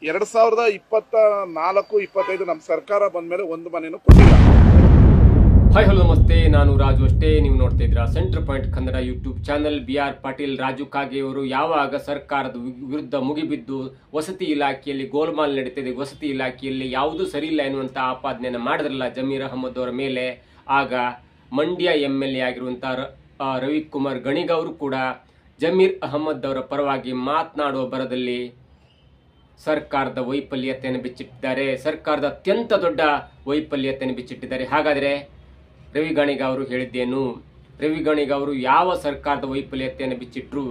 2024-25 ನಮ್ಮ ಸರ್ಕಾರ ಬಂದ ಮೇಲೆ ಒಂದು ಮನೆನೂ ಕೊಟ್ಟಿಲ್ಲ. ಹಾಯ್ ಹಲೋ ನಮಸ್ತೆ, ನಾನು ರಾಜು ಅಷ್ಟೇ. ನೀವು ನೋಡ್ತಾ ಇದ್ದೀರಾ centre point Kannada YouTube channel. BR Patil Raju ಕಾಗೆಯವರು ಯಾವಾಗ ಸರ್ಕಾರದ ವಿರುದ್ಧ ಮುಗಿಬಿದ್ದು ವಸತಿ ಇಲಾಖೆಯಲ್ಲಿ ಗೋಲ್ಮಾಲ್ ನಡೀತಿದೆ, ವಸತಿ ಇಲಾಖೆಯಲ್ಲಿ ಯಾವುದೂ ಸರಿ ಇಲ್ಲ ಎನ್ನುವಂಥ ಆಪಾದನೆಯನ್ನು ಮಾಡಿದ್ರಲ್ಲ ಜಮೀರ್ ಅಹಮದ್ ಅವರ ಮೇಲೆ, ಆಗ ಮಂಡ್ಯ MLA ಆಗಿರುವಂಥ ರವಿಕುಮಾರ್ ಗಣಿಗ ಅವರು ಕೂಡ ಜಮೀರ್ ಅಹಮದ್ ಅವರ ಪರವಾಗಿ ಮಾತನಾಡುವ ಬರದಲ್ಲಿ ಸರ್ಕಾರದ ವೈಫಲ್ಯತೆಯನ್ನು ಬಿಚ್ಚಿಟ್ಟಿದ್ದಾರೆ. ಸರ್ಕಾರದ ಅತ್ಯಂತ ದೊಡ್ಡ ವೈಫಲ್ಯತೆಯನ್ನು ಬಿಚ್ಚಿಟ್ಟಿದ್ದಾರೆ. ಹಾಗಾದರೆ ರವಿ ಗಣಿಗ ಅವರು ಹೇಳಿದ್ದೇನು? ರವಿ ಗಣಿಗ ಅವರು ಯಾವ ಸರ್ಕಾರದ ವೈಫಲ್ಯತೆಯನ್ನು ಬಿಚ್ಚಿಟ್ರು?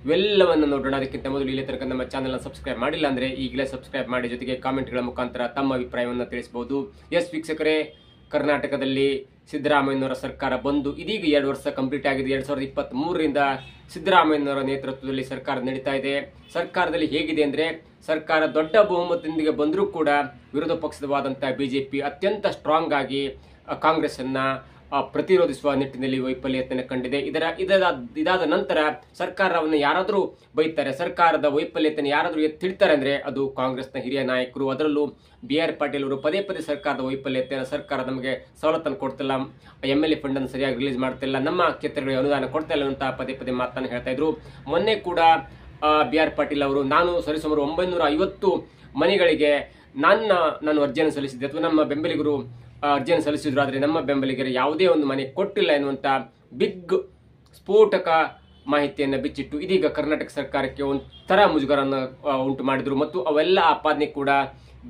ಇವೆಲ್ಲವನ್ನು ನೋಡೋಣ. ಅದಕ್ಕಿಂತ ಮೊದಲು ಇಲ್ಲಿ ತನಕ ನಮ್ಮ ಚಾನಲ್ನ ಸಬ್ಸ್ಕ್ರೈಬ್ ಮಾಡಿಲ್ಲ ಅಂದರೆ ಈಗಲೇ ಸಬ್ಸ್ಕ್ರೈಬ್ ಮಾಡಿ, ಜೊತೆಗೆ ಕಾಮೆಂಟ್ಗಳ ಮುಖಾಂತರ ತಮ್ಮ ಅಭಿಪ್ರಾಯವನ್ನು ತಿಳಿಸಬಹುದು. ಎಸ್ ವೀಕ್ಷಕರೇ, ಕರ್ನಾಟಕದಲ್ಲಿ ಸಿದ್ದರಾಮಯ್ಯನವರ ಸರ್ಕಾರ ಬಂದು ಇದೀಗ 2 ವರ್ಷ ಕಂಪ್ಲೀಟ್ ಆಗಿದೆ. 2023ರಿಂದ ಸಿದ್ದರಾಮಯ್ಯನವರ ನೇತೃತ್ವದಲ್ಲಿ ಸರ್ಕಾರ ನಡೀತಾ ಇದೆ. ಸರ್ಕಾರದಲ್ಲಿ ಹೇಗಿದೆ ಅಂದರೆ, ಸರ್ಕಾರ ದೊಡ್ಡ ಬಹುಮತದೊಂದಿಗೆ ಬಂದರೂ ಕೂಡ ವಿರೋಧ ಪಕ್ಷದವಾದಂಥ BJP ಅತ್ಯಂತ ಸ್ಟ್ರಾಂಗ್ ಆಗಿ ಕಾಂಗ್ರೆಸ್ಸನ್ನು ಪ್ರತಿರೋಧಿಸುವ ನಿಟ್ಟಿನಲ್ಲಿ ವೈಫಲ್ಯತೆಯನ್ನು ಕಂಡಿದೆ. ಇದಾದ ನಂತರ ಸರ್ಕಾರವನ್ನು ಯಾರಾದರೂ ಬೈತಾರೆ, ಸರ್ಕಾರದ ವೈಫಲ್ಯತೆಯನ್ನು ಯಾರಾದರೂ ಎತ್ತಿಡ್ತಾರೆ ಅಂದರೆ ಅದು ಕಾಂಗ್ರೆಸ್ನ ಹಿರಿಯ ನಾಯಕರು. ಅದರಲ್ಲೂ BR ಪಾಟೀಲ್ ಅವರು ಪದೇ ಪದೇ ಸರ್ಕಾರದ ವೈಫಲ್ಯತೆಯನ್ನು, ಸರ್ಕಾರ ನಮಗೆ ಸವಲತ್ತನ್ನು ಕೊಡ್ತಿಲ್ಲ, MLA ಫಂಡನ್ನು ಸರಿಯಾಗಿ ರಿಲೀಸ್ ಮಾಡ್ತಿಲ್ಲ, ನಮ್ಮ ಕ್ಷೇತ್ರಗಳಿಗೆ ಅನುದಾನ ಕೊಡ್ತಾ ಇಲ್ಲ ಅಂತ ಪದೇ ಪದೇ ಮಾತನ್ನು ಹೇಳ್ತಾ ಇದ್ರು. ಮೊನ್ನೆ ಕೂಡ BR ಪಾಟೀಲ್ ಅವರು, ನಾನು ಸರಿಸುಮಾರು 950 ಮನೆಗಳಿಗೆ ನಾನು ಅರ್ಜಿಯನ್ನು ಸಲ್ಲಿಸಿದ್ದೆ, ಅಥವಾ ನಮ್ಮ ಬೆಂಬಲಿಗರು ಅರ್ಜಿಯನ್ನು ಸಲ್ಲಿಸಿದ್ರು, ಆದರೆ ನಮ್ಮ ಬೆಂಬಲಿಗರು ಯಾವುದೇ ಒಂದು ಮನೆ ಕೊಟ್ಟಿಲ್ಲ ಎನ್ನುವಂಥ ಬಿಗ್ ಸ್ಫೋಟಕ ಮಾಹಿತಿಯನ್ನು ಬಿಚ್ಚಿಟ್ಟು ಇದೀಗ ಕರ್ನಾಟಕ ಸರ್ಕಾರಕ್ಕೆ ಒಂಥರ ಮುಜುಗರನ್ನು ಉಂಟು ಮಾಡಿದ್ರು. ಮತ್ತು ಅವೆಲ್ಲ ಆಪಾದನೆ ಕೂಡ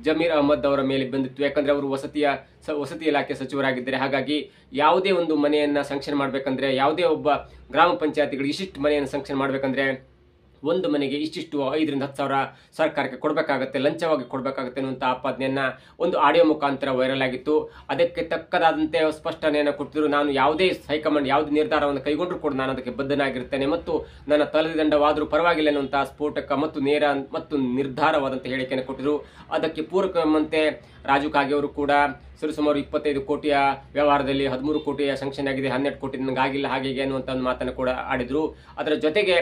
ಜಮೀರ್ ಅಹಮದ್ ಅವರ ಮೇಲೆ ಬಂದಿತ್ತು. ಯಾಕಂದರೆ ಅವರು ವಸತಿ ಇಲಾಖೆ ಸಚಿವರಾಗಿದ್ದಾರೆ. ಹಾಗಾಗಿ ಯಾವುದೇ ಒಂದು ಮನೆಯನ್ನು ಸ್ಯಾಂಕ್ಷನ್ ಮಾಡಬೇಕಂದ್ರೆ, ಯಾವುದೇ ಒಬ್ಬ ಗ್ರಾಮ ಪಂಚಾಯತಿಗಳಿಗೆ ಇಷ್ಟಿಷ್ಟು ಮನೆಯನ್ನು ಸ್ಯಾಂಕ್ಷನ್ ಮಾಡಬೇಕಂದ್ರೆ ಒಂದು ಮನೆಗೆ ಇಷ್ಟಿಷ್ಟು 5,000 ರಿಂದ 10,000 ಸರ್ಕಾರಕ್ಕೆ ಕೊಡಬೇಕಾಗತ್ತೆ, ಲಂಚವಾಗಿ ಕೊಡಬೇಕಾಗತ್ತೆ ಅನ್ನುವಂಥ ಆಪಾದನೆಯನ್ನು ಒಂದು ಆಡಿಯೋ ಮುಖಾಂತರ ವೈರಲ್ ಆಗಿತ್ತು. ಅದಕ್ಕೆ ತಕ್ಕದಾದಂತೆ ಸ್ಪಷ್ಟನೆಯನ್ನು ಕೊಟ್ಟಿದ್ರು. ನಾನು ಯಾವುದೇ ಹೈಕಮಾಂಡ್ ಯಾವುದೇ ನಿರ್ಧಾರವನ್ನು ಕೈಗೊಂಡ್ರೂ ಕೂಡ ನಾನು ಅದಕ್ಕೆ ಬದ್ಧನಾಗಿರ್ತೇನೆ ಮತ್ತು ನನ್ನ ತಲೆದಂಡವಾದರೂ ಪರವಾಗಿಲ್ಲ ಅನ್ನುವಂಥ ಸ್ಫೋಟಕ ಮತ್ತು ನೇರ ಮತ್ತು ನಿರ್ಧಾರವಾದಂಥ ಹೇಳಿಕೆಯನ್ನು ಕೊಟ್ಟಿದ್ರು. ಅದಕ್ಕೆ ಪೂರಕವಂತೆ ರಾಜು ಕಾಗೆ ಅವರು ಕೂಡ ಸರಿಸುಮಾರು 25 ಕೋಟಿಯ ವ್ಯವಹಾರದಲ್ಲಿ 13 ಕೋಟಿಯ ಸ್ಯಾಂಕ್ಷನ್ ಆಗಿದೆ, 12 ಕೋಟಿ ನನಗಾಗಿಲ್ಲ, ಹಾಗೆ ಅನ್ನುವಂಥ ಒಂದು ಮಾತನ್ನು ಕೂಡ ಆಡಿದ್ರು. ಅದರ ಜೊತೆಗೆ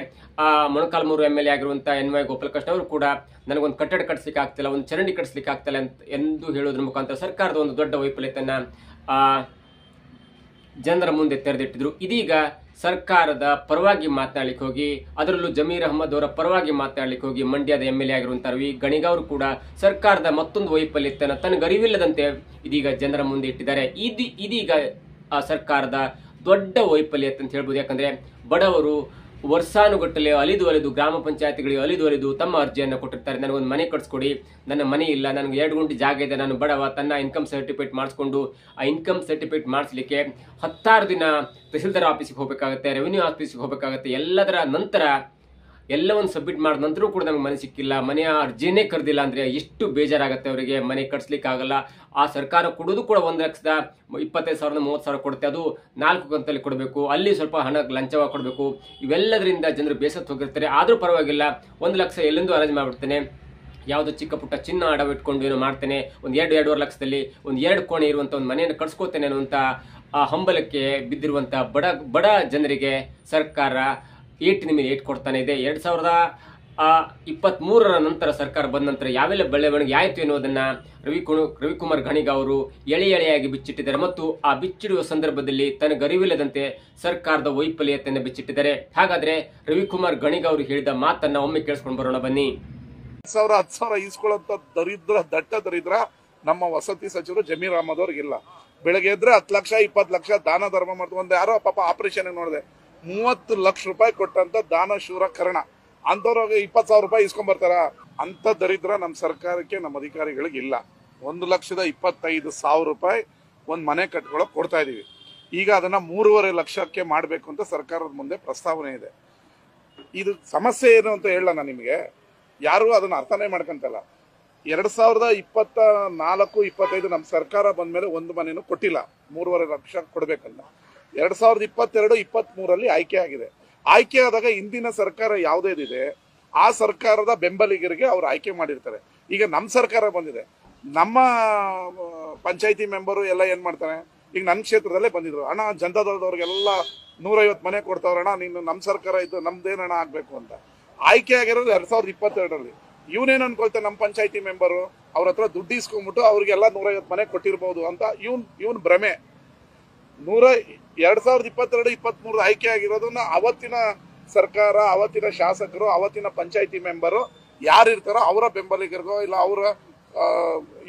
ಮೊಣಕಾಲ್ಮೂರು MLA ಆಗಿರುವಂಥ NY ಗೋಪಾಲಕೃಷ್ಣ ಅವರು ಕೂಡ ನನಗೊಂದು ಕಟ್ಟಡ ಕಟ್ಟಿಸ್ಲಿಕ್ಕೆ ಆಗ್ತಿಲ್ಲ, ಒಂದು ಚರಂಡಿ ಕಟ್ಟಿಸ್ಲಿಕ್ಕೆ ಆಗ್ತಿಲ್ಲ ಎಂದು ಹೇಳೋದ್ರ ಮುಖಾಂತರ ಸರ್ಕಾರದ ಒಂದು ದೊಡ್ಡ ವೈಫಲ್ಯತೆಯನ್ನು ಜನರ ಮುಂದೆ ತೆರೆದಿಟ್ಟಿದ್ರು. ಇದೀಗ ಸರ್ಕಾರದ ಪರವಾಗಿ ಮಾತನಾಡಲಿಕ್ಕೆ ಹೋಗಿ, ಅದರಲ್ಲೂ ಜಮೀರ್ ಅಹಮದ್ ಅವರ ಪರವಾಗಿ ಮಾತನಾಡಲಿಕ್ಕೆ ಹೋಗಿ ಮಂಡ್ಯದ MLA ಆಗಿರುವಂಥ ರವಿ ಗಣಿಗ ಅವರು ಕೂಡ ಸರ್ಕಾರದ ಮತ್ತೊಂದು ವೈಫಲ್ಯತೆಯನ್ನು ತನಗರಿವಿಲ್ಲದಂತೆ ಇದೀಗ ಜನರ ಮುಂದೆ ಇಟ್ಟಿದ್ದಾರೆ. ಇದೀಗ ಆ ಸರ್ಕಾರದ ದೊಡ್ಡ ವೈಫಲ್ಯತೆ ಅಂತ ಹೇಳ್ಬೋದು. ಯಾಕಂದರೆ ಬಡವರು ವರ್ಷಾನುಗಟ್ಟಲೆ ಅಲಿದು ಗ್ರಾಮ ಪಂಚಾಯತಿಗಳಿಗೆ ಅಲಿದು ತಮ್ಮ ಅರ್ಜಿಯನ್ನು ಕೊಟ್ಟಿರ್ತಾರೆ. ನನಗೊಂದು ಮನೆ ಕಟ್ಸ್ಕೊಡಿ, ನನ್ನ ಮನೆ ಇಲ್ಲ, ನನಗೆ 2 ಗುಂಟೆ ಜಾಗ ಇದೆ, ನಾನು ಬಡವ, ತನ್ನ ಇನ್ಕಮ್ ಸರ್ಟಿಫಿಕೇಟ್ ಮಾಡಿಸ್ಕೊಂಡು ಆ ಇನ್ಕಮ್ ಸರ್ಟಿಫಿಕೇಟ್ ಮಾಡಿಸ್ಲಿಕ್ಕೆ 16 ದಿನ ತಹಸೀಲ್ದಾರ್ ಆಫೀಸಿಗೆ ಹೋಗಬೇಕಾಗುತ್ತೆ, ರೆವಿನ್ಯೂ ಆಫೀಸಿಗೆ ಹೋಗಬೇಕಾಗುತ್ತೆ. ಎಲ್ಲದರ ನಂತರ ಎಲ್ಲವನ್ನು ಸಬ್ಮಿಟ್ ಮಾಡಿದ ನಂತರೂ ಕೂಡ ನಮಗೆ ಮನೆ ಸಿಕ್ಕಿಲ್ಲ, ಮನೆಯ ಅರ್ಜಿನೇ ಕರೆದಿಲ್ಲ ಅಂದರೆ ಎಷ್ಟು ಬೇಜಾರಾಗುತ್ತೆ ಅವರಿಗೆ. ಮನೆ ಕಟ್ಸ್ಲಿಕ್ಕೆ ಆಗಲ್ಲ. ಆ ಸರ್ಕಾರ ಕೊಡೋದು ಕೂಡ 1,25,000 30,000 ಕೊಡುತ್ತೆ, ಅದು 4 ಕಂತಲ್ಲಿ ಕೊಡಬೇಕು, ಅಲ್ಲಿ ಸ್ವಲ್ಪ ಹಣ ಲಂಚವಾಗಿ ಕೊಡಬೇಕು. ಇವೆಲ್ಲದರಿಂದ ಜನರು ಬೇಸತ್ತು ಹೋಗಿರ್ತಾರೆ. ಆದರೂ ಪರವಾಗಿಲ್ಲ, 1 ಲಕ್ಷ ಎಲ್ಲಿಂದು ಅರೇಂಜ್ ಮಾಡಿಬಿಡ್ತೇನೆ, ಯಾವುದೋ ಚಿಕ್ಕ ಪುಟ್ಟ ಚಿನ್ನ ಅಡವಿಟ್ಕೊಂಡು ಏನೋ ಮಾಡ್ತೇನೆ, ಒಂದು 2-2.5 ಲಕ್ಷದಲ್ಲಿ ಒಂದು 2 ಕೋಣೆ ಇರುವಂಥ ಒಂದು ಮನೆಯನ್ನು ಕಟ್ಸ್ಕೋತೇನೆ ಅನ್ನುವಂಥ ಆ ಹಂಬಲಕ್ಕೆ ಬಿದ್ದಿರುವಂಥ ಬಡ ಜನರಿಗೆ ಸರ್ಕಾರ ಏಟಿನ ಮೇಲೆ ಏಟು ಕೊಡ್ತಾನೆ ಇದೆ. 2023ರ ನಂತರ ಸರ್ಕಾರ ಬಂದ ನಂತರ ಯಾವೆಲ್ಲ ಬೆಳವಣಿಗೆ ಆಯಿತು ಎನ್ನುವುದನ್ನು ರವಿಕುಮಾರ್ ಗಣಿಗ ಅವರು ಎಳೆಯಾಗಿ ಬಿಚ್ಚಿಟ್ಟಿದ್ದಾರೆ. ಮತ್ತು ಆ ಬಿಚ್ಚಿಡುವ ಸಂದರ್ಭದಲ್ಲಿ ತನಗರಿವಿಲ್ಲದಂತೆ ಸರ್ಕಾರದ ವೈಫಲ್ಯತೆಯನ್ನು ಬಿಚ್ಚಿಟ್ಟಿದ್ದಾರೆ. ಹಾಗಾದರೆ ರವಿಕುಮಾರ್ ಗಣಿಗ ಅವರು ಹೇಳಿದ ಮಾತನ್ನು ಒಮ್ಮೆ ಕೇಳಿಸ್ಕೊಂಡು ಬರೋಣ ಬನ್ನಿ. 10,000 ಈಸ್ಕೊಳ್ಳೋಂಥ ದಟ್ಟ ದರಿದ್ರ ನಮ್ಮ ವಸತಿ ಸಚಿವರು ಜಮೀರ್ ಅಹಮದ್ ಅವ್ರಿಗಿಲ್ಲ. ಬೆಳಗ್ಗೆ ಎದ್ರೆ 10 ಲಕ್ಷ 20 ಲಕ್ಷ ದಾನ ಧರ್ಮ ಮಾಡ್ತು. ಒಂದು ಯಾರೋ ಪಾಪ ಆಪರೇಷನ್ ನೋಡಿದೆ, 30 ಲಕ್ಷ ರೂಪಾಯಿ ಕೊಟ್ಟಂತ ದಾನ ಶೂರ ಕರ್ಣ ಅಂಥವ್ರಿಗೆ 20,000 ರೂಪಾಯಿ ಇಸ್ಕೊಂಡ್ಬರ್ತಾರ? ಅಂತ ದರಿದ್ರ ನಮ್ಮ ಸರ್ಕಾರಕ್ಕೆ, ನಮ್ಮ ಅಧಿಕಾರಿಗಳಿಗೆ ಇಲ್ಲ. 1,25,000 ರೂಪಾಯಿ ಒಂದು ಮನೆ ಕಟ್ಕೊಳಕ್ ಕೊಡ್ತಾ ಇದೀವಿ. ಈಗ ಅದನ್ನ 3.5 ಲಕ್ಷಕ್ಕೆ ಮಾಡಬೇಕು ಅಂತ ಸರ್ಕಾರದ ಮುಂದೆ ಪ್ರಸ್ತಾವನೆ ಇದೆ. ಇದು ಸಮಸ್ಯೆ ಏನು ಅಂತ ಹೇಳಲ್ಲ ನಾನು ನಿಮಗೆ, ಯಾರು ಅದನ್ನ ಅರ್ಥನೇ ಮಾಡ್ಕೊಂತಲ್ಲ. 2024-25 ನಮ್ಮ ಸರ್ಕಾರ ಬಂದ ಮೇಲೆ ಒಂದು ಮನೆನೂ ಕೊಟ್ಟಿಲ್ಲ, 3.5 ಲಕ್ಷ ಕೊಡ್ಬೇಕಂತ. 2022-23ರಲ್ಲಿ ಆಯ್ಕೆ ಆಗಿದೆ. ಆಯ್ಕೆ ಆದಾಗ ಹಿಂದಿನ ಸರ್ಕಾರ ಯಾವುದೇದಿದೆ ಆ ಸರ್ಕಾರದ ಬೆಂಬಲಿಗರಿಗೆ ಅವ್ರು ಆಯ್ಕೆ ಮಾಡಿರ್ತಾರೆ. ಈಗ ನಮ್ಮ ಸರ್ಕಾರ ಬಂದಿದೆ, ನಮ್ಮ ಪಂಚಾಯತಿ ಮೆಂಬರು ಎಲ್ಲ ಏನ್ ಮಾಡ್ತಾನೆ, ಈಗ ನನ್ನ ಕ್ಷೇತ್ರದಲ್ಲೇ ಬಂದಿದ್ರು, ಅಣ್ಣ ಜನತಾದಳದವ್ರಿಗೆಲ್ಲ 150 ಮನೆ ಕೊಡ್ತಾವ್ರಣ್ಣ, ನೀನು ನಮ್ಮ ಸರ್ಕಾರ ಇದ್ದು ನಮ್ದೇನಣ್ಣ ಆಗ್ಬೇಕು ಅಂತ. ಆಯ್ಕೆ ಆಗಿರೋದು 2022ರಲ್ಲಿ. ಇವನೇನು ಅನ್ಕೊಳ್ತಾನೆ, ನಮ್ಮ ಪಂಚಾಯತಿ ಮೆಂಬರು ಅವ್ರ ಹತ್ರ ದುಡ್ಡು ಇಸ್ಕೊಂಡ್ಬಿಟ್ಟು ಅವ್ರಿಗೆಲ್ಲ 150 ಮನೆ ಕೊಟ್ಟಿರ್ಬೋದು ಅಂತ ಇವನ್ ಭ್ರಮೆ. 2022-23 ಆಯ್ಕೆ ಆಗಿರೋದನ್ನ ಅವತ್ತಿನ ಸರ್ಕಾರ, ಅವತ್ತಿನ ಶಾಸಕರು, ಅವತ್ತಿನ ಪಂಚಾಯತಿ ಮೆಂಬರು ಯಾರಿರ್ತಾರೋ ಅವರ ಬೆಂಬಲಿಗರಿಗೋ ಇಲ್ಲ ಅವರ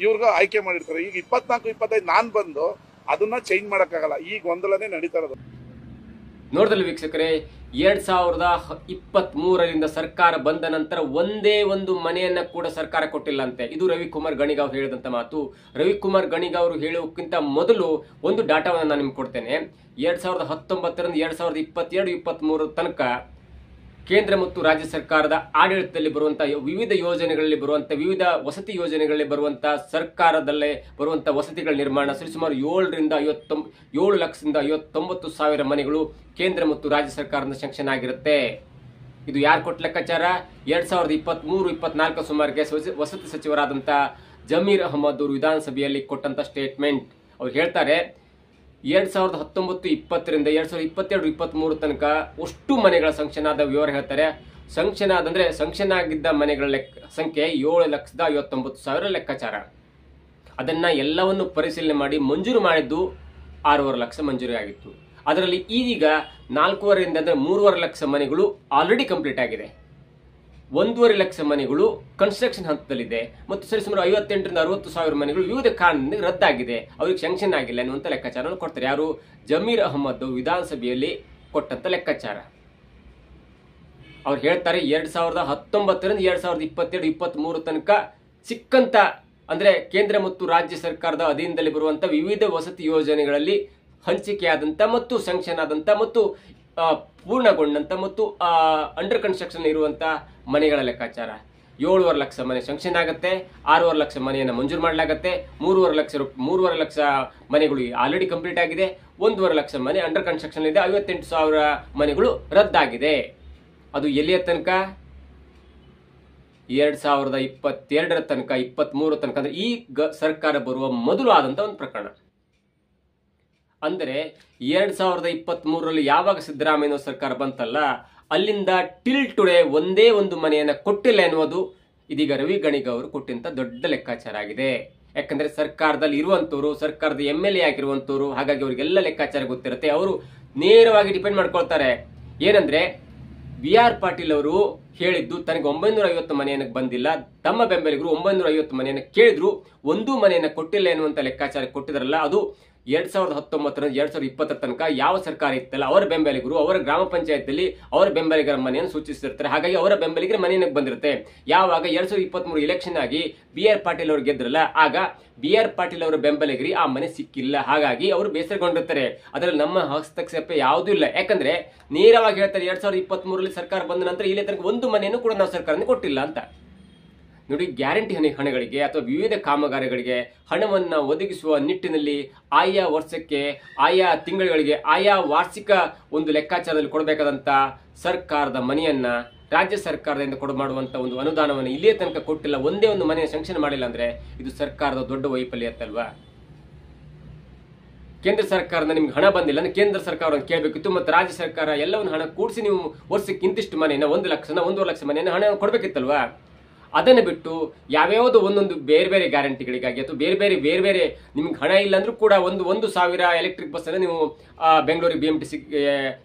ಇವ್ರಿಗೋ ಆಯ್ಕೆ ಮಾಡಿರ್ತಾರೆ. ಈಗ 24-25 ನಾನ್ ಬಂದು ಅದನ್ನ ಚೇಂಜ್ ಮಾಡಕ್ಕಾಗಲ್ಲ. ಈಗ ಗೊಂದಲನೇ ನಡೀತಾ ಇರೋದು. ನೋಡಿದ್ರಲ್ಲ ವೀಕ್ಷಕರೇ, 2023ರಿಂದ ಸರ್ಕಾರ ಬಂದ ನಂತರ ಒಂದೇ ಒಂದು ಮನೆಯನ್ನ ಕೂಡ ಸರ್ಕಾರ ಕೊಟ್ಟಿಲ್ಲ ಅಂತೆ. ಇದು ರವಿಕುಮಾರ್ ಗಣಿಗ ಅವರು ಹೇಳಿದಂತ ಮಾತು. ರವಿಕುಮಾರ್ ಗಣಿಗ ಅವರು ಹೇಳುವಕ್ಕಿಂತ ಮೊದಲು ಒಂದು ಡಾಟಾವನ್ನು ನಾನು ನಿಮ್ಗೆ ಕೊಡ್ತೇನೆ. 2019ರಿಂದ 2022-23 ತನಕ ಕೇಂದ್ರ ಮತ್ತು ರಾಜ್ಯ ಸರ್ಕಾರದ ಆಡಳಿತದಲ್ಲಿ ಬರುವಂತಹ ವಿವಿಧ ಯೋಜನೆಗಳಲ್ಲಿ ಬರುವಂತಹ ವಿವಿಧ ವಸತಿ ಯೋಜನೆಗಳಲ್ಲಿ ಬರುವಂತಹ ಸರ್ಕಾರದಲ್ಲೇ ಬರುವಂತಹ ವಸತಿಗಳ ನಿರ್ಮಾಣ ಸರಿಸುಮಾರು 7,59,000 ಮನೆಗಳು ಕೇಂದ್ರ ಮತ್ತು ರಾಜ್ಯ ಸರ್ಕಾರದಿಂದ ಸ್ಯಾಂಕ್ಷನ್ ಆಗಿರುತ್ತೆ. ಇದು ಯಾರು ಕೊಟ್ಟ ಲೆಕ್ಕಾಚಾರ? 2023-24 ಸುಮಾರಿಗೆ ವಸತಿ ಸಚಿವರಾದಂಥ ಜಮೀರ್ ಅಹಮದ್ ಅವರು ವಿಧಾನಸಭೆಯಲ್ಲಿ ಕೊಟ್ಟಂತ ಸ್ಟೇಟ್ಮೆಂಟ್. ಅವ್ರು ಹೇಳ್ತಾರೆ 2019-20ರಿಂದ 2022-23 ತನಕ ಅಷ್ಟು ಮನೆಗಳ ಸಂಕ್ಷನ್ ಆದ ವಿವರ ಹೇಳ್ತಾರೆ. ಸಂಕ್ಷನ್ ಆಗಿದ್ದ ಮನೆಗಳ ಸಂಖ್ಯೆ 7,59,000 ಲೆಕ್ಕಾಚಾರ. ಅದನ್ನ ಎಲ್ಲವನ್ನು ಪರಿಶೀಲನೆ ಮಾಡಿ ಮಂಜೂರು ಮಾಡಿದ್ದು 6.5 ಲಕ್ಷ ಮಂಜೂರಿ ಆಗಿತ್ತು. ಅದರಲ್ಲಿ ಈಗ 4.5ರಿಂದ ಅಂದ್ರೆ 3.5 ಲಕ್ಷ ಮನೆಗಳು ಆಲ್ರೆಡಿ ಕಂಪ್ಲೀಟ್ ಆಗಿದೆ. 1.5 ಲಕ್ಷ ಮನೆಗಳು ಕನ್ಸ್ಟ್ರಕ್ಷನ್ ಹಂತದಲ್ಲಿದೆ ಮತ್ತು ಸರಿಸುಮಾರು 58ರಿಂದ 60,000 ಮನೆಗಳು ವಿವಿಧ ಕಾರಣದಿಂದ ರದ್ದಾಗಿದೆ, ಅವ್ರಿಗೆ ಸ್ಯಾಂಕ್ಷನ್ ಆಗಿಲ್ಲ ಅನ್ನುವಂಥ ಲೆಕ್ಕಾಚಾರ ಕೊಡ್ತಾರೆ. ಯಾರು? ಜಮೀರ್ ಅಹಮದ್ ವಿಧಾನಸಭೆಯಲ್ಲಿ ಕೊಟ್ಟಂತ ಲೆಕ್ಕಾಚಾರ. ಅವ್ರು ಹೇಳ್ತಾರೆ 2019ರಿಂದ 2022-23 ತನಕ ಸಿಕ್ಕಂತ ಅಂದ್ರೆ ಕೇಂದ್ರ ಮತ್ತು ರಾಜ್ಯ ಸರ್ಕಾರದ ಅಧೀನದಲ್ಲಿ ಬರುವಂತ ವಿವಿಧ ವಸತಿ ಯೋಜನೆಗಳಲ್ಲಿ ಹಂಚಿಕೆಯಾದಂತ ಮತ್ತು ಸ್ಯಾಂಕ್ಷನ್ ಆದಂತ ಮತ್ತು ಪೂರ್ಣಗೊಂಡಂತ ಮತ್ತು ಅಂಡರ್ ಕನ್ಸ್ಟ್ರಕ್ಷನ್ ಇರುವಂತ ಮನೆಗಳ ಲೆಕ್ಕಾಚಾರ 7.5 ಲಕ್ಷ ಮನೆ ಸ್ಯಾಂಕ್ಷನ್ ಆಗುತ್ತೆ, 6.5 ಲಕ್ಷ ಮನೆಯನ್ನು ಮಂಜೂರು ಮಾಡಲಾಗುತ್ತೆ, 3.5 ಲಕ್ಷ ಮನೆಗಳು ಆಲ್ರೆಡಿ ಕಂಪ್ಲೀಟ್ ಆಗಿದೆ, 1.5 ಲಕ್ಷ ಮನೆ ಅಂಡರ್ ಕನ್ಸ್ಟ್ರಕ್ಷನ್ ಇದೆ, 58,000 ಮನೆಗಳು ರದ್ದಾಗಿದೆ. ಅದು ಎಲ್ಲಿಯ ತನಕ? 2022 ತನಕ 23 ತನಕ ಅಂದ್ರೆ ಈ ಸರ್ಕಾರ ಬರುವ ಮೊದಲು ಆದಂತ ಒಂದು ಪ್ರಕರಣ. ಅಂದರೆ 2023ರಲ್ಲಿ ಯಾವಾಗ ಸಿದ್ದರಾಮಯ್ಯ ಸರ್ಕಾರ ಬಂತಲ್ಲ, ಅಲ್ಲಿಂದ ಟಿಲ್ ಟುಡೇ ಒಂದೇ ಒಂದು ಮನೆಯನ್ನ ಕೊಟ್ಟಿಲ್ಲ ಎನ್ನುವುದು ಇದೀಗ ರವಿ ಗಣಿಗ ಅವರು ಕೊಟ್ಟಂತ ದೊಡ್ಡ ಲೆಕ್ಕಾಚಾರ ಆಗಿದೆ. ಯಾಕಂದ್ರೆ ಸರ್ಕಾರದಲ್ಲಿ ಇರುವಂತವರು, ಸರ್ಕಾರದ MLA ಆಗಿರುವಂತವರು, ಹಾಗಾಗಿ ಅವರಿಗೆಲ್ಲ ಲೆಕ್ಕಾಚಾರ ಗೊತ್ತಿರುತ್ತೆ. ಅವರು ನೇರವಾಗಿ ಡಿಪೆಂಡ್ ಮಾಡ್ಕೊಳ್ತಾರೆ. ಏನಂದ್ರೆ BR ಪಾಟೀಲ್ ಅವರು ಹೇಳಿದ್ದು ತನಗೆ 950 ಮನೆಯನ್ನ ಬಂದಿಲ್ಲ, ತಮ್ಮ ಬೆಂಬಲಿಗರು 950 ಮನೆಯನ್ನ ಕೇಳಿದ್ರು, ಒಂದೂ ಮನೆಯನ್ನ ಕೊಟ್ಟಿಲ್ಲ ಎನ್ನುವಂತ ಲೆಕ್ಕಾಚಾರ ಕೊಟ್ಟಿದ್ರಲ್ಲ, ಅದು 2019ರಿಂದ 2020 ತನಕ ಯಾವ ಸರ್ಕಾರ ಇತ್ತಲ್ಲ ಅವರ ಬೆಂಬಲಿಗರು ಅವರ ಗ್ರಾಮ ಪಂಚಾಯತ್ನಲ್ಲಿ ಅವರ ಬೆಂಬಲಿಗರ ಮನೆಯನ್ನು ಸೂಚಿಸಿರ್ತಾರೆ. ಹಾಗಾಗಿ ಅವರ ಬೆಂಬಲಿಗರ ಮನೆಯನ್ನು ಬಂದಿರುತ್ತೆ. ಯಾವಾಗ 2023 ಎಲೆಕ್ಷನ್ ಆಗಿ BR ಪಾಟೀಲ್ ಅವರು ಗೆದ್ರಲ್ಲ, ಆಗ BR ಪಾಟೀಲ್ ಅವರ ಬೆಂಬಲಿಗರಿ ಆ ಮನೆ ಸಿಕ್ಕಿಲ್ಲ. ಹಾಗಾಗಿ ಅವರು ಬೇಸರಗೊಂಡಿರ್ತಾರೆ. ಅದರಲ್ಲಿ ನಮ್ಮ ಹಸ್ತಕ್ಷೇಪ ಯಾವುದೂ ಇಲ್ಲ. ಯಾಕಂದ್ರೆ ನೇರವಾಗಿ ಹೇಳ್ತಾರೆ 2023ರಲ್ಲಿ ಸರ್ಕಾರ ಬಂದ ನಂತರ ಇಲ್ಲಿ ತನಕ ಒಂದು ಮನೆಯನ್ನು ಕೂಡ ನಾವು ಸರ್ಕಾರದಿಂದ ಕೊಟ್ಟಿಲ್ಲ ಅಂತ. ನೋಡಿ, ಗ್ಯಾರಂಟಿ ಹಣಗಳಿಗೆ ಅಥವಾ ವಿವಿಧ ಕಾಮಗಾರಿಗಳಿಗೆ ಹಣವನ್ನ ಒದಗಿಸುವ ನಿಟ್ಟಿನಲ್ಲಿ ಆಯಾ ವರ್ಷಕ್ಕೆ, ಆಯಾ ತಿಂಗಳುಗಳಿಗೆ, ಆಯಾ ವಾರ್ಷಿಕ ಒಂದು ಲೆಕ್ಕಾಚಾರದಲ್ಲಿ ಕೊಡಬೇಕಾದಂತ ಸರ್ಕಾರದ ಮನೆಯನ್ನ ರಾಜ್ಯ ಸರ್ಕಾರದಿಂದ ಮಾಡುವಂತ ಒಂದು ಅನುದಾನವನ್ನು ಇಲ್ಲಿಯೇ ತನಕ ಕೊಟ್ಟಿಲ್ಲ, ಒಂದೇ ಒಂದು ಮನೆಯ ಸ್ಯಾಂಕ್ಷನ್ ಮಾಡಿಲ್ಲ ಅಂದ್ರೆ ಇದು ಸರ್ಕಾರದ ದೊಡ್ಡ ವೈಫಲ್ಯತ್ತಲ್ವಾ? ಕೇಂದ್ರ ಸರ್ಕಾರದಿಂದ ನಿಮ್ಗೆ ಹಣ ಬಂದಿಲ್ಲ ಅಂದ್ರೆ ಕೇಂದ್ರ ಸರ್ಕಾರವನ್ನು ಕೇಳಬೇಕಿತ್ತು, ಮತ್ತು ರಾಜ್ಯ ಸರ್ಕಾರ ಎಲ್ಲವನ್ನು ಹಣ ಕೂಡಿಸಿ ನೀವು ವರ್ಷಕ್ಕೆ ಇಂತಿಷ್ಟು ಮನೆಯನ್ನ 1 ಲಕ್ಷನ 1.5 ಲಕ್ಷ ಮನೆಯನ್ನ ಹಣ ಕೊಡಬೇಕಿತ್ತಲ್ವಾ? ಅದನ್ನು ಬಿಟ್ಟು ಯಾವ್ಯಾವುದೋ ಒಂದೊಂದು ಬೇರೆ ಬೇರೆ ಗ್ಯಾರಂಟಿಗಳಿಗಾಗಿ ಅಥವಾ ಬೇರೆ ಬೇರೆ ನಿಮ್ಗೆ ಹಣ ಇಲ್ಲ ಅಂದ್ರೂ ಕೂಡ 1,000 ಎಲೆಕ್ಟ್ರಿಕ್ ಬಸ್ ಅನ್ನು ನೀವು ಬೆಂಗಳೂರಿಗೆ BMTC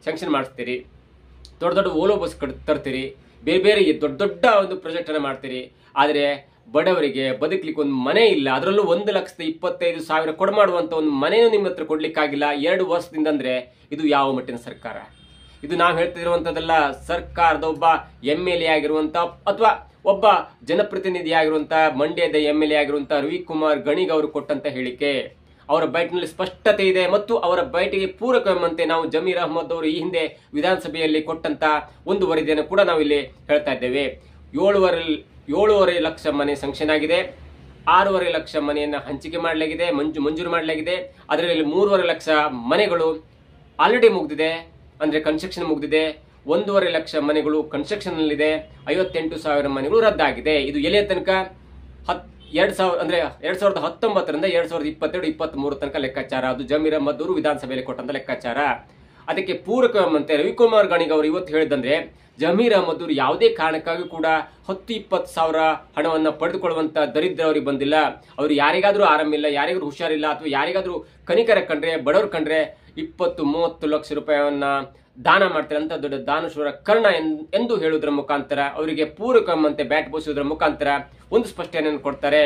ಸ್ಯಾಂಕ್ಷನ್ ಮಾಡಿಸ್ತೀರಿ, ದೊಡ್ಡ ಓಲೋ ಬಸ್ ತರ್ತೀರಿ, ಬೇರೆ ದೊಡ್ಡ ಒಂದು ಪ್ರಾಜೆಕ್ಟ್ ಅನ್ನು ಮಾಡ್ತೀರಿ. ಆದರೆ ಬಡವರಿಗೆ ಬದುಕಲಿಕ್ಕೆ ಒಂದು ಮನೆ ಇಲ್ಲ, ಅದರಲ್ಲೂ 1,25,000 ಕೊಡಮಾಡುವಂತ ಒಂದು ಮನೆಯನ್ನು ನಿಮ್ಮ ಹತ್ರ ಕೊಡ್ಲಿಕ್ಕಾಗಿಲ್ಲ 2 ವರ್ಷದಿಂದ. ಅಂದ್ರೆ ಇದು ಯಾವ ಮಟ್ಟಿನ ಸರ್ಕಾರ? ಇದು ನಾವು ಹೇಳ್ತಿರುವಂತದ್ದಲ್ಲ, ಸರ್ಕಾರದ ಒಬ್ಬ MLA ಆಗಿರುವಂತ ಅಥವಾ ಒಬ್ಬ ಜನಪ್ರತಿನಿಧಿ ಆಗಿರುವಂತ ಮಂಡ್ಯದ MLA ಆಗಿರುವಂತ ರವಿಕುಮಾರ್ ಗಣಿಗ ಅವರು ಕೊಟ್ಟಂತ ಹೇಳಿಕೆ. ಅವರ ಬೈಟ್ನಲ್ಲಿ ಸ್ಪಷ್ಟತೆ ಇದೆ ಮತ್ತು ಅವರ ಬೈಟಿಗೆ ಪೂರಕವೆಂಬಂತೆ ನಾವು ಜಮೀರ್ ಅಹಮದ್ ಅವರು ಈ ಹಿಂದೆ ವಿಧಾನಸಭೆಯಲ್ಲಿ ಕೊಟ್ಟಂತ ಒಂದು ವರದಿಯನ್ನು ಕೂಡ ನಾವು ಇಲ್ಲಿ ಹೇಳ್ತಾ ಇದ್ದೇವೆ. 7.5 ಲಕ್ಷ ಮನೆ ಸ್ಯಾಂಕ್ಷನ್ ಆಗಿದೆ, 6.5 ಲಕ್ಷ ಮನೆಯನ್ನ ಹಂಚಿಕೆ ಮಾಡಲಾಗಿದೆ, ಮಂಜೂರು ಮಾಡಲಾಗಿದೆ. ಅದರಲ್ಲಿ 3.5 ಲಕ್ಷ ಮನೆಗಳು ಆಲ್ರೆಡಿ ಮುಗಿದಿದೆ, ಅಂದ್ರೆ ಕನ್ಸ್ಟ್ರಕ್ಷನ್ ಮುಗಿದಿದೆ. 1.5 ಲಕ್ಷ ಮನೆಗಳು ಕನ್ಸ್ಟ್ರಕ್ಷನ್ ನಲ್ಲಿದೆ, 58,000 ಮನೆಗಳು ರದ್ದಾಗಿದೆ. ಇದು ಎಲ್ಲಿಯ ತನಕ? 2019ರಿಂದ 2022-23 ತನಕ ಲೆಕ್ಕಾಚಾರ. ಅದು ಜಮೀರ್ ಅಹಮದ್ ಅವರು ವಿಧಾನಸಭೆಯಲ್ಲಿ ಕೊಟ್ಟಂತ ಲೆಕ್ಕಾಚಾರ. ಅದಕ್ಕೆ ಪೂರಕವೆಂಬಂತೆ ರವಿಕುಮಾರ್ ಗಣಿಗ ಅವರು ಇವತ್ತು ಹೇಳಿದಂದ್ರೆ ಜಮೀರ್ ಅಹಮದ್ ಅವರು ಯಾವುದೇ ಕಾರಣಕ್ಕಾಗಿ ಕೂಡ 10-20 ಸಾವಿರ ಹಣವನ್ನು ಪಡೆದುಕೊಳ್ಳುವಂತ ದರಿದ್ರ ಅವರಿಗೆ ಬಂದಿಲ್ಲ. ಅವರು ಯಾರಿಗಾದ್ರೂ ಆರಾಮಿಲ್ಲ, ಯಾರಿಗಾದ್ರೂ ಹುಷಾರಿಲ್ಲ, ಅಥವಾ ಯಾರಿಗಾದ್ರೂ ಕನಿಕರ ಕಂಡ್ರೆ, ಬಡವರು ಕಂಡ್ರೆ 20-30 ಲಕ್ಷ ರೂಪಾಯಿಯನ್ನ ದಾನ ಮಾಡ್ತಾರೆ ಅಂತ ದೊಡ್ಡ ದಾನಶೂರ ಕರ್ಣ ಎಂದು ಹೇಳುವುದರ ಮುಖಾಂತರ, ಅವರಿಗೆ ಪೂರಕವಂತೆ ಬ್ಯಾಟ್ ಬೋಸುವುದರ ಮುಖಾಂತರ ಒಂದು ಸ್ಪಷ್ಟನೆಯನ್ನು ಕೊಡ್ತಾರೆ.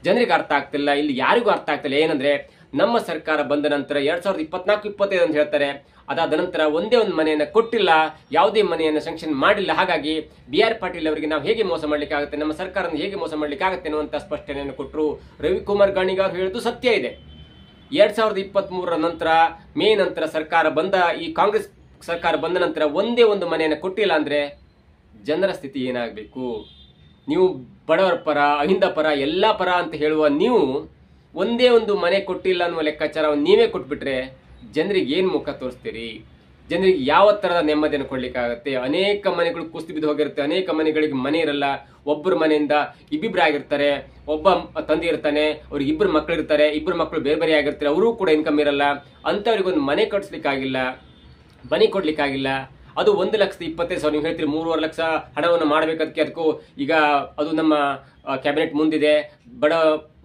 ಜನರಿಗೆ ಅರ್ಥ ಆಗ್ತಿಲ್ಲ, ಇಲ್ಲಿ ಯಾರಿಗೂ ಅರ್ಥ ಆಗ್ತಿಲ್ಲ. ಏನಂದ್ರೆ, ನಮ್ಮ ಸರ್ಕಾರ ಬಂದ ನಂತರ 2024-25 ಅಂತ ಹೇಳ್ತಾರೆ. ಅದಾದ ನಂತರ ಒಂದೇ ಒಂದು ಮನೆಯನ್ನ ಕೊಟ್ಟಿಲ್ಲ, ಯಾವುದೇ ಮನೆಯನ್ನ ಸ್ಯಾಂಕ್ಷನ್ ಮಾಡಿಲ್ಲ. ಹಾಗಾಗಿ BR ಪಾಟೀಲ್ ಅವರಿಗೆ ನಾವು ಹೇಗೆ ಮೋಸ ಮಾಡ್ಲಿಕ್ಕೆ ಆಗುತ್ತೆ, ನಮ್ಮ ಸರ್ಕಾರನ ಹೇಗೆ ಮೋಸ ಮಾಡ್ಲಿಕ್ಕೆ ಆಗುತ್ತೆ ಅನ್ನುವಂತ ಸ್ಪಷ್ಟನೆಯನ್ನು ಕೊಟ್ಟರು. ರವಿಕುಮಾರ್ ಗಾಣಿಗ ಅವರು ಹೇಳುದು ಸತ್ಯ ಇದೆ. 2023 ನಂತರ ಮೇ ನಂತರ ಸರ್ಕಾರ ಬಂದ, ಈ ಕಾಂಗ್ರೆಸ್ ಸರ್ಕಾರ ಬಂದ ನಂತರ ಒಂದೇ ಒಂದು ಮನೆಯನ್ನ ಕೊಟ್ಟಿಲ್ಲ ಅಂದ್ರೆ ಜನರ ಸ್ಥಿತಿ ಏನಾಗಬೇಕು? ನೀವು ಬಡವರ ಪರ, ಅಹಿಂದ ಪರ, ಎಲ್ಲಾ ಪರ ಅಂತ ಹೇಳುವ ನೀವು ಒಂದೇ ಒಂದು ಮನೆ ಕೊಟ್ಟಿಲ್ಲ ಅನ್ನುವ ಲೆಕ್ಕಾಚಾರವನ್ನು ನೀವೇ ಕೊಟ್ಬಿಟ್ರೆ ಜನರಿಗೆ ಏನ್ ಮುಖ ತೋರಿಸ್ತೀರಿ? ಜನರಿಗೆ ಯಾವ ತರದ ನೆಮ್ಮದಿಯನ್ನು ಕೊಡ್ಲಿಕ್ಕಾಗತ್ತೆ? ಅನೇಕ ಮನೆಗಳು ಕುಸಿದು ಬಿದ್ದು ಹೋಗಿರುತ್ತೆ, ಅನೇಕ ಮನೆಗಳಿಗೆ ಮನೆ ಇರಲ್ಲ. ಒಬ್ಬರ ಮನೆಯಿಂದ ಇಬ್ಬಿಬ್ರು ಆಗಿರ್ತಾರೆ, ಒಬ್ಬ ತಂದೆ ಇರ್ತಾನೆ, ಅವ್ರಿಗೆ 2 ಮಕ್ಕಳು ಇರ್ತಾರೆ, 2 ಮಕ್ಕಳು ಬೇರೆ ಬೇರೆ ಆಗಿರ್ತಾರೆ, ಅವರು ಕೂಡ ಇನ್ಕಮ್ ಇರಲ್ಲ. ಅಂತವ್ರಿಗೊಂದು ಮನೆ ಕಟ್ಸ್ಲಿಕ್ಕಾಗಿಲ್ಲ, ಮನೆ ಕೊಡ್ಲಿಕ್ಕಾಗಿಲ್ಲ. ಅದು 1,20,000 ನೀವು ಹೇಳ್ತೀರಿ 3.5 ಲಕ್ಷ ಹಣವನ್ನು ಮಾಡಬೇಕದಕ್ಕೆ. ಅದಕ್ಕೂ ಈಗ ಅದು ನಮ್ಮ ಕ್ಯಾಬಿನೆಟ್ ಮುಂದಿದೆ.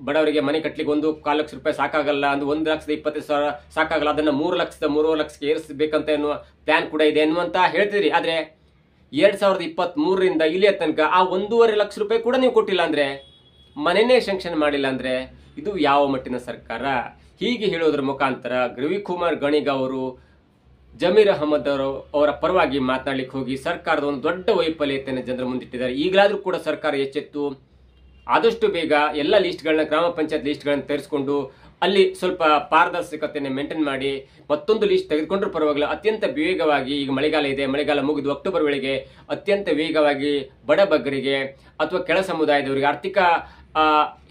ಬಡವರಿಗೆ ಮನೆ ಕಟ್ಲಿಕ್ಕೆ 1.25 ಲಕ್ಷ ರೂಪಾಯಿ ಸಾಕಾಗಲ್ಲ, ಒಂದು 1,20,000 ಸಾಕಾಗಲ್ಲ, ಅದನ್ನ 3 ಲಕ್ಷಕ್ಕೆ ಏರಿಸಬೇಕಂತ ಎನ್ನುವ ಪ್ಲಾನ್ ಕೂಡ ಇದೆ ಎನ್ನುವಂತ ಹೇಳ್ತಿದ್ರಿ. ಆದ್ರೆ 2023ರಿಂದ ಇಲ್ಲಿಯ ತನಕ ಆ 1.5 ಲಕ್ಷ ರೂಪಾಯಿ ಕೂಡ ನೀವು ಕೊಟ್ಟಿಲ್ಲ ಅಂದ್ರೆ, ಮನೆನೇ ಸ್ಯಾಂಕ್ಷನ್ ಮಾಡಿಲ್ಲ ಅಂದ್ರೆ ಇದು ಯಾವ ಮಟ್ಟಿನ ಸರ್ಕಾರ? ಹೀಗೆ ಹೇಳೋದ್ರ ಮುಖಾಂತರ ರವಿಕುಮಾರ್ ಗಾಣಿಗ ಅವರು ಜಮೀರ್ ಅಹಮದ್ ಅವರ ಪರವಾಗಿ ಮಾತನಾಡ್ಲಿಕ್ಕೆ ಹೋಗಿ ಸರ್ಕಾರದ ಒಂದು ದೊಡ್ಡ ವೈಫಲ್ಯತೆಯನ್ನು ಜನರ ಮುಂದಿಟ್ಟಿದ್ದಾರೆ. ಈಗಲಾದ್ರೂ ಕೂಡ ಸರ್ಕಾರ ಎಚ್ಚೆತ್ತು ಆದಷ್ಟು ಬೇಗ ಎಲ್ಲ ಲಿಸ್ಟ್ಗಳನ್ನ, ಗ್ರಾಮ ಪಂಚಾಯತ್ ಲಿಸ್ಟ್ಗಳನ್ನ ತರಿಸಿಕೊಂಡು ಅಲ್ಲಿ ಸ್ವಲ್ಪ ಪಾರದರ್ಶಕತೆಯನ್ನು ಮೇಂಟೈನ್ ಮಾಡಿ ಮತ್ತೊಂದು ಲಿಸ್ಟ್ ತೆಗೆದುಕೊಂಡ್ರೂ ಪರವಾಗಿಲ್ಲ, ಅತ್ಯಂತ ವೇಗವಾಗಿ, ಈಗ ಮಳೆಗಾಲ ಇದೆ, ಮಳೆಗಾಲ ಮುಗಿದು ಅಕ್ಟೋಬರ್ ವೇಳೆಗೆ ಅತ್ಯಂತ ವೇಗವಾಗಿ ಬಡಬಗ್ಗರಿಗೆ ಅಥವಾ ಕೆಳ ಸಮುದಾಯದವರಿಗೆ, ಆರ್ಥಿಕ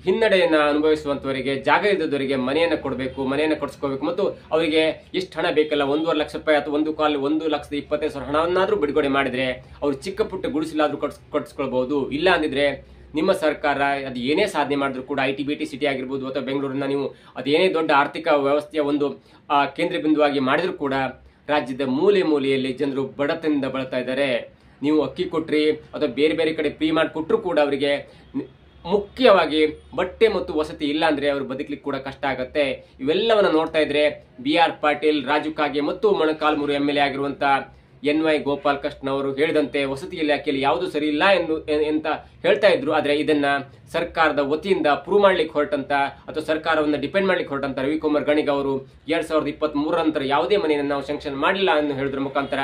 ಹಿನ್ನಡೆಯನ್ನು ಅನುಭವಿಸುವಂತವರಿಗೆ, ಜಾಗ ಇದ್ದವರಿಗೆ ಮನೆಯನ್ನು ಕೊಡಬೇಕು, ಮನೆಯನ್ನು ಕೊಡಿಸ್ಕೋಬೇಕು. ಮತ್ತು ಅವರಿಗೆ ಎಷ್ಟು ಹಣ ಬೇಕಲ್ಲ, 1.5 ಲಕ್ಷ ರೂಪಾಯಿ ಅಥವಾ 1,20,000 ಹಣವನ್ನಾದ್ರೂ ಬಿಡುಗಡೆ ಮಾಡಿದ್ರೆ ಅವರು ಚಿಕ್ಕ ಪುಟ್ಟ ಗುಡಿಸಲಾದ್ರೂ ಕಟ್ಸ್ಕೊಳ್ಬಹುದು. ಇಲ್ಲ ಅಂದಿದ್ರೆ ನಿಮ್ಮ ಸರ್ಕಾರ ಅದು ಏನೇ ಸಾಧನೆ ಮಾಡಿದ್ರು ಕೂಡ, IT-BT ಸಿಟಿ ಆಗಿರ್ಬೋದು ಅಥವಾ ಬೆಂಗಳೂರನ್ನ ನೀವು ಅದೇನೇ ದೊಡ್ಡ ಆರ್ಥಿಕ ವ್ಯವಸ್ಥೆಯ ಒಂದು ಕೇಂದ್ರ ಬಿಂದುವಾಗಿ ಮಾಡಿದ್ರು ಕೂಡ ರಾಜ್ಯದ ಮೂಲೆ ಮೂಲೆಯಲ್ಲಿ ಜನರು ಬಡತನದಿಂದ ಬಳಲ್ತಾ ಇದ್ದಾರೆ. ನೀವು ಅಕ್ಕಿ ಕೊಟ್ರಿ ಅಥವಾ ಬೇರೆ ಬೇರೆ ಕಡೆ ಫ್ರೀ ಮಾಡಿ ಕೊಟ್ಟರು ಕೂಡ ಅವರಿಗೆ ಮುಖ್ಯವಾಗಿ ಬಟ್ಟೆ ಮತ್ತು ವಸತಿ ಇಲ್ಲ ಅಂದ್ರೆ ಅವರು ಬದುಕಲಿಕ್ಕೆ ಕೂಡ ಕಷ್ಟ ಆಗತ್ತೆ. ಇವೆಲ್ಲವನ್ನ ನೋಡ್ತಾ ಇದ್ರೆ BR ಪಾಟೀಲ್, ರಾಜು ಕಾಗೆ ಮತ್ತು ಮೊಳಕಾಲ್ಮೂರು MLA ಆಗಿರುವಂತ NY ಗೋಪಾಲ್ ಕೃಷ್ಣ ಅವರು ಹೇಳಿದಂತೆ ವಸತಿ ಇಲಾಖೆಯಲ್ಲಿ ಯಾವುದು ಸರಿ ಇಲ್ಲ ಅಂತ ಹೇಳ್ತಾ ಇದ್ರು. ಆದ್ರೆ ಇದನ್ನ ಸರ್ಕಾರದ ವತಿಯಿಂದ ಪ್ರೂವ್ ಮಾಡ್ಲಿಕ್ಕೆ ಹೊರಟಂತ ಅಥವಾ ಸರ್ಕಾರವನ್ನ ಡಿಪೆಂಡ್ ಮಾಡ್ಲಿಕ್ಕೆ ಹೊರಟಂತ ರವಿಕುಮಾರ್ ಗಾಣಿಗ ಅವರು 2023 ನಂತರ ಯಾವುದೇ ಮನೆಯನ್ನು ನಾವು ಸ್ಯಾಂಕ್ಷನ್ ಮಾಡಿಲ್ಲ ಎಂದು ಹೇಳೋದ್ರ ಮುಖಾಂತರ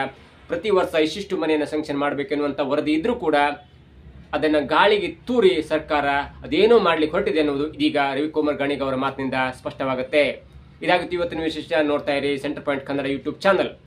ಪ್ರತಿ ವರ್ಷ ಇಷ್ಟಿಷ್ಟು ಮನೆಯನ್ನು ಸ್ಯಾಂಕ್ಷನ್ ಮಾಡಬೇಕೆನ್ನುವಂತ ವರದಿ ಇದ್ರೂ ಕೂಡ ಅದನ್ನ ಗಾಳಿಗೆ ತೂರಿ ಸರ್ಕಾರ ಅದೇನೋ ಮಾಡ್ಲಿಕ್ಕೆ ಹೊರಟಿದೆ ಅನ್ನೋದು ಇದೀಗ ರವಿಕುಮಾರ್ ಗಾಣಿಗ ಅವರ ಮಾತಿನಿಂದ ಸ್ಪಷ್ಟವಾಗುತ್ತೆ. ಇದಾಗುತ್ತೆ ಇವತ್ತಿನ ವಿಶೇಷ. ನೋಡ್ತಾ ಇರಿ centre point Kannada YouTube channel.